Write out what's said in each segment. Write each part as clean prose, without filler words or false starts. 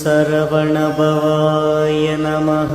சரவணபவாய நமः.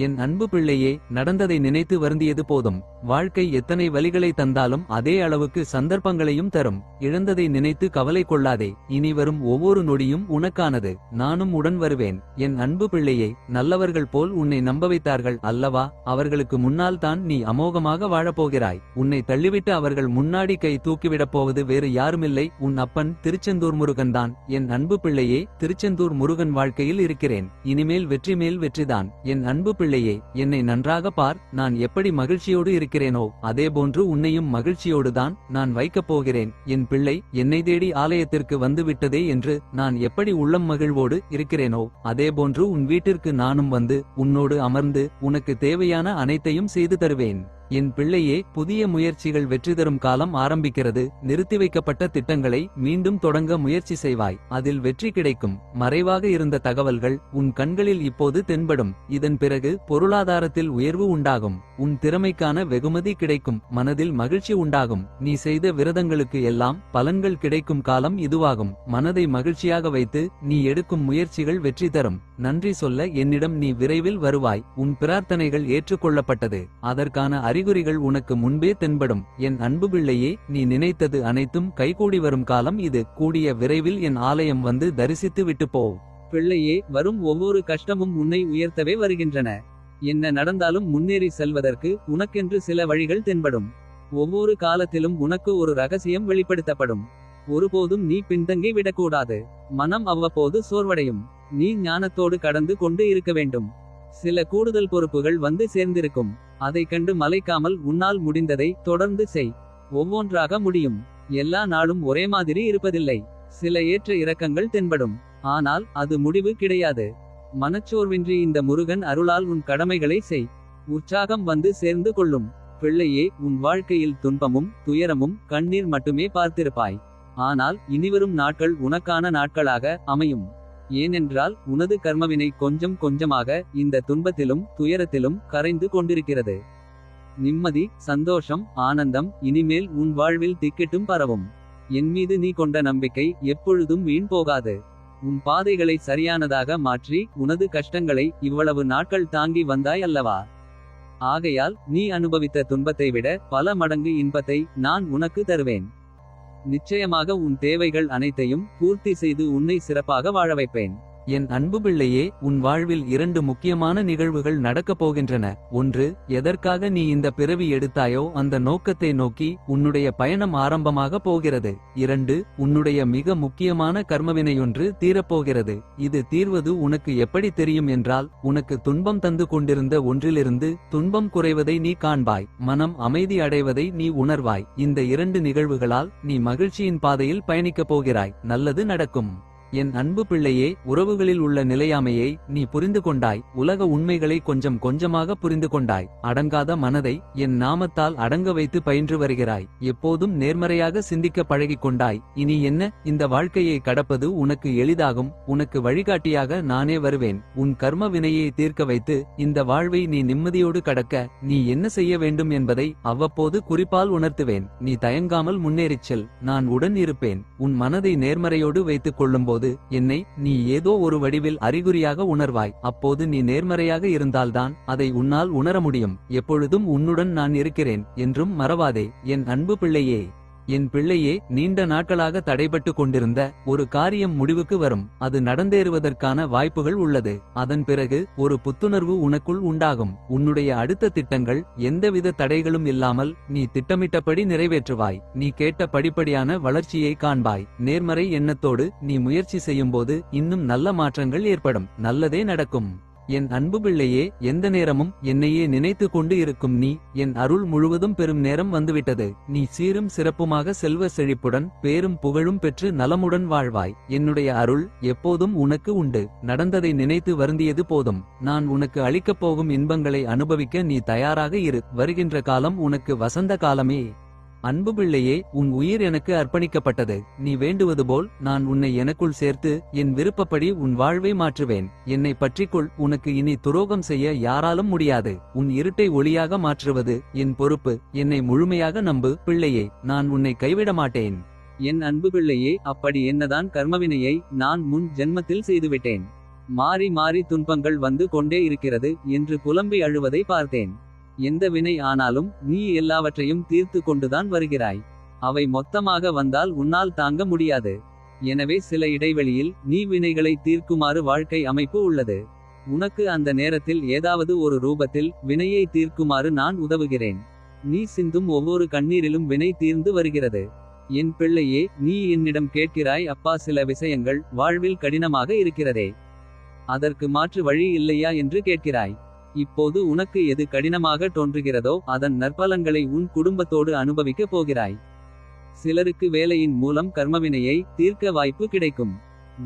என் அன்பு பிள்ளையே, நடந்ததை நினைத்து வருந்தியது போதும். வாழ்க்கை எத்தனை வலிகளை தந்தாலும் அதே அளவுக்கு சந்தர்ப்பங்களையும் தரும். இழந்ததை நினைத்து கவலை கொள்ளாதே. இனி வரும் ஒவ்வொரு நொடியும் உனக்கானது. நானும் உடன் வருவேன். என் அன்பு பிள்ளையே, நல்லவர்கள் போல் உன்னை நம்ப வைத்தார்கள் அல்லவா? அவர்களுக்கு முன்னால் தான் நீ அமோகமாக வாழப்போகிறாய். உன்னை தள்ளிவிட்டு அவர்கள் முன்னாடி கை தூக்கிவிடப் போவது வேறு யாருமில்லை, உன் அப்பன் திருச்செந்தூர் முருகன் தான். என் அன்பு பிள்ளையே, திருச்செந்தூர் முருகன் வாழ்க்கையில் இருக்கிறேன். இனிமேல் வெற்றி மேல் வெற்றிதான். என் அன்பு பிள்ளையே, என்னை நன்றாக பார். நான் எப்படி மகிழ்ச்சியோடு இருக்கிறேனோ அதேபோன்று உன்னையும் மகிழ்ச்சியோடுதான் நான் வைக்கப் போகிறேன். என் பிள்ளை, என்னை தேடி ஆலயத்திற்கு வந்து விட்டதே என்று நான் எப்படி உள்ளம் மகிழ்வோடு இருக்கிறேனோ அதேபோன்று உன் வீட்டிற்கு நானும் வந்து உன்னோடு அமர்ந்து உனக்கு தேவையான அனைத்தையும் செய்து தருவேன். என் பிள்ளையே, புதிய முயற்சிகள் வெற்றி தரும் காலம் ஆரம்பிக்கிறது. நிறுத்தி வைக்கப்பட்ட திட்டங்களை மீண்டும் தொடங்க முயற்சி செய்வாய். அதில் வெற்றி கிடைக்கும். மறைவாக இருந்த தகவல்கள் உன் கண்களில் இப்போது தென்படும். இதன் பிறகு பொருளாதாரத்தில் உயர்வு உண்டாகும். உன் திறமைக்கான வெகுமதி கிடைக்கும். மனதில் மகிழ்ச்சி உண்டாகும். நீ செய்த விரதங்களுக்கு எல்லாம் பலன்கள் கிடைக்கும் காலம் இதுவாகும். மனதை மகிழ்ச்சியாக வைத்து நீ எடுக்கும் முயற்சிகள் வெற்றி தரும். நன்றி சொல்ல என்னிடம் நீ விரைவில் வருவாய். உன் பிரார்த்தனைகள் ஏற்றுக்கொள்ளப்பட்டது. அதற்கான அறிகுறிகள் உனக்கு முன்பே தென்படும். என் அன்பு பிள்ளையே, நீ நினைத்தது அனைத்தும் கைகூடி வரும் காலம் இது. கூடிய விரைவில் என் ஆலயம் வந்து தரிசித்து விட்டு போ. பிள்ளையே, வரும் ஒவ்வொரு கஷ்டமும் உன்னை உயர்த்தவே வருகின்றன. என்ன நடந்தாலும் முன்னேறி செல்வதற்கு உனக்கென்று சில வழிகள் தென்படும். ஒவ்வொரு காலத்திலும் உனக்கு ஒரு ரகசியம் வெளிப்படுத்தப்படும். ஒருபோதும் நீ பின்தங்கி விடக்கூடாது. மனம் அவ்வப்போது சோர்வடையும். நீ ஞானத்தோடு கடந்து கொண்டு இருக்க வேண்டும். சில கூடுதல் பொறுப்புகள் வந்து சேர்ந்திருக்கும். அதை கண்டு மலைக்காமல் உன்னால் முடிந்ததை தொடர்ந்து செய். ஒவ்வொன்றாக முடியும். எல்லா நாளும் ஒரே மாதிரி இருப்பதில்லை. சில ஏற்ற இறக்கங்கள் தென்படும். ஆனால் அது முடிவு கிடையாது. மனச்சோர்வின்றி இந்த முருகன் அருளால் உன் கடமைகளை செய். உற்சாகம் வந்து சேர்ந்து கொள்ளும். பிள்ளையே, உன் வாழ்க்கையில் துன்பமும் துயரமும் கண்ணீர் மட்டுமே பார்த்திருப்பாய். ஆனால் இனிவரும் நாட்கள் உனக்கான நாட்களாக அமையும். ஏனென்றால் உனது கர்மவினை கொஞ்சம் கொஞ்சமாக இந்த துன்பத்திலும் துயரத்திலும் கரைந்து கொண்டிருக்கிறது. நிம்மதி, சந்தோஷம், ஆனந்தம் இனிமேல் உன் வாழ்வில் திக்கிட்டும் பரவும். என் மீது நீ கொண்ட நம்பிக்கை எப்பொழுதும் வீண் போகாது. உன் பாதைகளை சரியானதாக மாற்றி உனது கஷ்டங்களை இவ்வளவு நாட்கள் தாங்கி வந்தாய் அல்லவா? ஆகையால் நீ அனுபவித்த துன்பத்தை விட பல மடங்கு இன்பத்தை நான் உனக்கு தருவேன். நிச்சயமாக உன் தேவைகள் அனைத்தையும் பூர்த்தி செய்து உன்னை சிறப்பாக வாழ வைப்பேன். என் அன்பு பிள்ளையே, உன் வாழ்வில் 2 முக்கியமான நிகழ்வுகள் நடக்கப் போகின்றன. ஒன்று, எதற்காக நீ இந்த பிறவி எடுத்தாயோ அந்த நோக்கத்தை நோக்கி உன்னுடைய பயணம் ஆரம்பமாக போகிறது. 2, உன்னுடைய மிக முக்கியமான கர்மவினையொன்று தீரப்போகிறது. இது தீர்வது உனக்கு எப்படி தெரியும் என்றால், உனக்கு துன்பம் தந்து கொண்டிருந்த ஒன்றிலிருந்து துன்பம் குறைவதை நீ காண்பாய். மனம் அமைதி அடைவதை நீ உணர்வாய். இந்த 2 நிகழ்வுகளால் நீ மகிழ்ச்சியின் பாதையில் பயணிக்கப் போகிறாய். நல்லது நடக்கும். என் அன்பு பிள்ளையே, உறவுகளில் உள்ள நிலையாமையை நீ புரிந்து கொண்டாய். உலக உண்மைகளை கொஞ்சம் கொஞ்சமாக புரிந்து கொண்டாய். அடங்காத மனதை என் நாமத்தால் அடங்க வைத்து பயின்று வருகிறாய். எப்போதும் நேர்மறையாக சிந்திக்க பழகிக் கொண்டாய். இனி என்ன? இந்த வாழ்க்கையை கடப்பது உனக்கு எளிதாகும். உனக்கு வழிகாட்டியாக நானே வருவேன். உன் கர்ம வினையை தீர்க்க வைத்து இந்த வாழ்வை நீ நிம்மதியோடு கடக்க நீ என்ன செய்ய வேண்டும் என்பதை அவ்வப்போது குறிப்பால் உணர்த்துவேன். நீ தயங்காமல் முன்னேறிச் செல். நான் உடன் இருப்பேன். உன் மனதை நேர்மறையோடு வைத்துக் கொள்ளும்போது என்னை நீ ஏதோ ஒரு வடிவில் அறிகுறியாக உணர்வாய். அப்போது நீ நேர்மறையாக இருந்தால்தான் அதை உன்னால் உணர முடியும். எப்பொழுதும் உன்னுடன் நான் இருக்கிறேன் என்றும் மறவாதே. என் அன்பு பிள்ளையே, என் பிள்ளையே, நீண்ட நாட்களாக தடைபட்டு கொண்டிருந்த ஒரு காரியம் முடிவுக்கு வரும். அது நடந்தேறுவதற்கான வாய்ப்புகள் உள்ளது. அதன் பிறகு ஒரு புத்துணர்வு உனக்குள் உண்டாகும். உன்னுடைய அடுத்த திட்டங்கள் எந்தவித தடைகளும் இல்லாமல் நீ திட்டமிட்டபடி நிறைவேற்றுவாய். நீ கேட்ட படிப்படியான வளர்ச்சியை காண்பாய். நேர்மறை எண்ணத்தோடு நீ முயற்சி செய்யும்போது இன்னும் நல்ல மாற்றங்கள் ஏற்படும். நல்லதே நடக்கும். என் அன்பு பிள்ளையே, எந்த நேரமும் என்னையே நினைத்து கொண்டு இருக்கும் நீ, என் அருள் முழுவதும் பெறும் நேரம் வந்துவிட்டது. நீ சீரும் சிறப்புமாக செல்வ செழிப்புடன் பேரும் புகழும் பெற்று நலமுடன் வாழ்வாய். என்னுடைய அருள் எப்போதும் உனக்கு உண்டு. நடந்ததை நினைத்து வருந்தியது போதும். நான் உனக்கு அளிக்கப் போகும் இன்பங்களை அனுபவிக்க நீ தயாராக இரு. வருகின்ற காலம் உனக்கு வசந்த காலமே. அன்பு பிள்ளையே, உன் உயிர் எனக்கு அர்ப்பணிக்கப்பட்டது. நீ வேண்டுவது போல் நான் உன்னை எனக்குள் சேர்த்து என் விருப்பப்படி உன் வாழ்வை மாற்றுவேன். என்னை பற்றிக்கொள். உனக்கு இனி துரோகம் செய்ய யாராலும் முடியாது. உன் இருட்டை ஒளியாக மாற்றுவது என் பொறுப்பு. என்னை முழுமையாக நம்பு பிள்ளையே. நான் உன்னை கைவிட மாட்டேன். என் அன்பு பிள்ளையே, அப்படி என்னதான் கர்மவினையை நான் முன் ஜென்மத்தில் செய்துவிட்டேன். மாறி மாறி துன்பங்கள் வந்து கொண்டே இருக்கிறது என்று புலம்பி அழுவதை பார்த்தேன். எந்த வினை ஆனாலும் நீ எல்லாவற்றையும் தீர்த்து கொண்டுதான் வருகிறாய். அவை மொத்தமாக வந்தால் உன்னால் தாங்க முடியாது. எனவே சில இடைவெளியில் நீ வினைகளை தீர்க்குமாறு வாழ்க்கை அமைப்பு உள்ளது. உனக்கு அந்த நேரத்தில் ஏதாவது ஒரு ரூபத்தில் வினையை தீர்க்குமாறு நான் உதவுகிறேன். நீ சிந்தும் ஒவ்வொரு கண்ணீரிலும் வினை தீர்ந்து வருகிறது. என் பிள்ளையே, நீ என்னிடம் கேட்கிறாய், அப்பா, சில விஷயங்கள் வாழ்வில் கடினமாக இருக்கிறதே, அதற்கு மாற்று வழி இல்லையா என்று கேட்கிறாய். இப்போது உனக்கு எது கடினமாக தோன்றுகிறதோ அதன் நற்பலன்களை உன் குடும்பத்தோடு அனுபவிக்கப் போகிறாய். சிலருக்கு வேலையின் மூலம் கர்மவினையை தீர்க்க வாய்ப்பு கிடைக்கும்.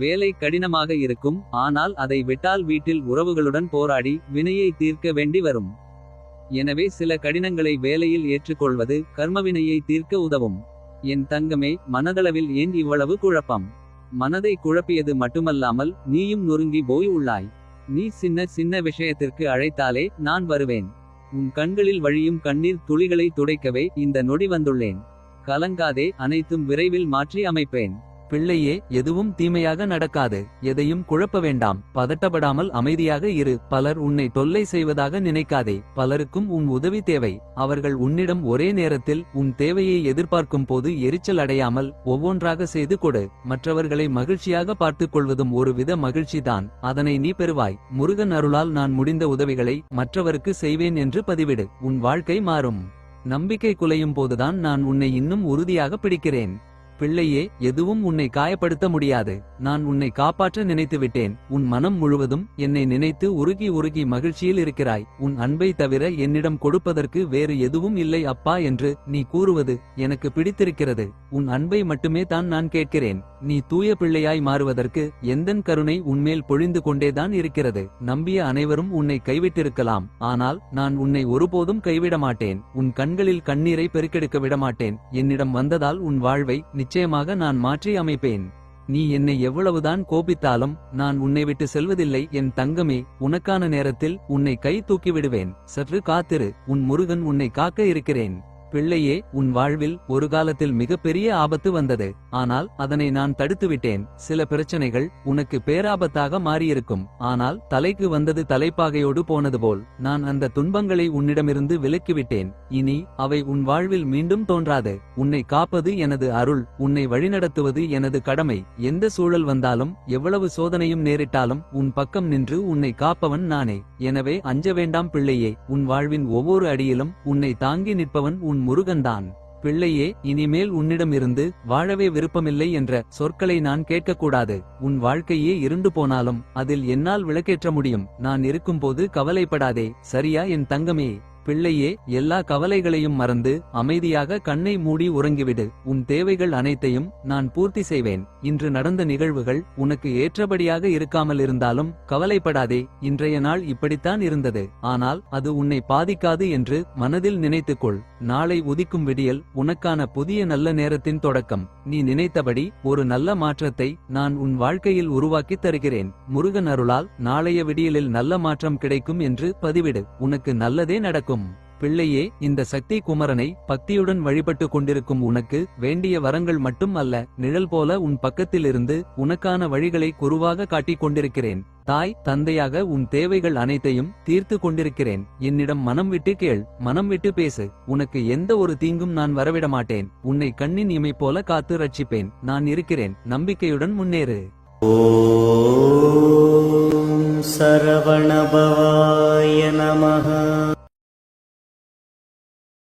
வேலை கடினமாக இருக்கும், ஆனால் அதை விட்டால் வீட்டில் உறவுகளுடன் போராடி வினையை தீர்க்க வேண்டி வரும். எனவே சில கடினங்களை வேலையில் ஏற்றுக்கொள்வது கர்மவினையை தீர்க்க உதவும். என் தங்கமே, மனதளவில் ஏன் இவ்வளவு குழப்பம்? மனதை குழப்பியது மட்டுமல்லாமல் நீயும் நொறுங்கி போய் உள்ளாய். நீ சின்ன சின்ன விஷயத்திற்கு அழைத்தாலே நான் வருவேன். உன் கண்களில் வழியும் கண்ணீர் துளிகளை துடைக்கவே இந்த நொடி வந்துள்ளேன். கலங்காதே, அனைத்தும் விரைவில் மாற்றி அமைப்பேன். பிள்ளையே, எதுவும் தீமையாக நடக்காது. எதையும் குழப்ப வேண்டாம். பதட்டப்படாமல் அமைதியாக இரு. பலர் உன்னை தொல்லை செய்வதாக நினைக்காதே. பலருக்கும் உன் உதவி தேவை. அவர்கள் உன்னிடம் ஒரே நேரத்தில் உன் தேவையை எதிர்பார்க்கும் போது எரிச்சல் அடையாமல் ஒவ்வொன்றாக செய்து கொடு. மற்றவர்களை மகிழ்ச்சியாக பார்த்துக் கொள்வதும் ஒரு வித மகிழ்ச்சிதான். அதனை நீ பெறுவாய். முருகன் அருளால் நான் முடிந்த உதவிகளை மற்றவருக்கு செய்வேன் என்று பதிவிடு. உன் வாழ்க்கை மாறும். நம்பிக்கை குலையும் போதுதான் நான் உன்னை இன்னும் உறுதியாக பிடிக்கிறேன். பிள்ளையே, எதுவும் உன்னை காயப்படுத்த முடியாது. நான் உன்னை காப்பாற்ற நினைத்துவிட்டேன். உன் மனம் முழுவதும் என்னை நினைத்து உருகி உருகி மகிழ்ச்சியில் இருக்கிறாய். உன் அன்பை தவிர என்னிடம் கொடுப்பதற்கு வேறு எதுவும் இல்லை அப்பா என்று நீ கூறுவது எனக்கு பிடித்திருக்கிறது. உன் அன்பை மட்டுமே தான் நான் கேட்கிறேன். நீ தூய பிள்ளையாய் மாறுவதற்கு எந்தன் கருணை உன்மேல் பொழிந்து கொண்டேதான் இருக்கிறது. நம்பிய அனைவரும் உன்னை கைவிட்டிருக்கலாம், ஆனால் நான் உன்னை ஒருபோதும் கைவிட மாட்டேன். உன் கண்களில் கண்ணீரை பெருக்கெடுக்க விடமாட்டேன். என்னிடம் வந்ததால் உன் வாழ்வை நிச்சயமாக நான் மாற்றி அமைப்பேன். நீ என்னை எவ்வளவுதான் கோபித்தாலும் நான் உன்னை விட்டு செல்வதில்லை என் தங்கமே. உனக்கான நேரத்தில் உன்னை கை தூக்கி விடுவேன். சற்று காத்திரு. உன் முருகன் உன்னை காக்க இருக்கிறேன். பிள்ளையே, உன் வாழ்வில் ஒரு காலத்தில் மிகப்பெரிய ஆபத்து வந்தது. ஆனால் அதனை நான் தடுத்துவிட்டேன். சில பிரச்சனைகள் உனக்கு பேராபத்தாக மாறியிருக்கும். ஆனால் தலைக்கு வந்தது தலைப்பாகையோடு போனது போல் நான் அந்த துன்பங்களை உன்னிடமிருந்து விலக்கிவிட்டேன். இனி அவை உன் வாழ்வில் மீண்டும் தோன்றாது. உன்னை காப்பது எனது அருள். உன்னை வழிநடத்துவது எனது கடமை. எந்த சூழல் வந்தாலும் எவ்வளவு சோதனையும் நேரிட்டாலும் உன் பக்கம் நின்று உன்னை காப்பவன் நானே. எனவே அஞ்ச வேண்டாம் பிள்ளையே. உன் வாழ்வின் ஒவ்வொரு அடியிலும் உன்னை தாங்கி நிற்பவன் உன் முருகன்தான். பிள்ளையே, இனிமேல் உன்னிடமிருந்து வாழவே விருப்பமில்லை என்ற சொற்களை நான் கேட்கக்கூடாது. உன் வாழ்க்கையே இருண்டு போனாலும் அதில் என்னால் விளக்கேற்ற முடியும். நான் இருக்கும்போது கவலைப்படாதே, சரியா என் தங்கமே? பிள்ளையே, எல்லா கவலைகளையும் மறந்து அமைதியாக கண்ணை மூடி உறங்கிவிடு. உன் தேவைகள் அனைத்தையும் நான் பூர்த்தி செய்வேன். இன்று நடந்த நிகழ்வுகள் உனக்கு ஏற்றபடியாக இருக்காமல் இருந்தாலும் கவலைப்படாதே. இன்றைய நாள் இப்படித்தான் இருந்தது, ஆனால் அது உன்னை பாதிக்காது என்று மனதில் நினைத்துக்கொள். நாளை உதிக்கும் விடியல் உனக்கான புதிய நல்ல நேரத்தின் தொடக்கம். நீ நினைத்தபடி ஒரு நல்ல மாற்றத்தை நான் உன் வாழ்க்கையில் உருவாக்கித் தருகிறேன். முருகன் அருளால் நாளைய விடியலில் நல்ல மாற்றம் கிடைக்கும் என்று பதிவிடு. உனக்கு நல்லதே நடக்கும். பிள்ளையே, இந்த சக்தி குமரனை பக்தியுடன் வழிபட்டு கொண்டிருக்கும் உனக்கு வேண்டிய வரங்கள் மட்டும் அல்ல, நிழல் போல உன் பக்கத்திலிருந்து உனக்கான வழிகளை குருவாக காட்டிக் கொண்டிருக்கிறேன். தாய் தந்தையாக உன் தேவைகள் அனைத்தையும் தீர்த்து கொண்டிருக்கிறேன். என்னிடம் மனம் விட்டு கேள், மனம் விட்டு பேசு. உனக்கு எந்த ஒரு தீங்கும் நான் வரவிட மாட்டேன். உன்னை கண்ணின் இமை போல காத்து ரட்சிப்பேன். நான் இருக்கிறேன். நம்பிக்கையுடன் முன்னேறு. ஓம் சரவணபவாய நமஹ.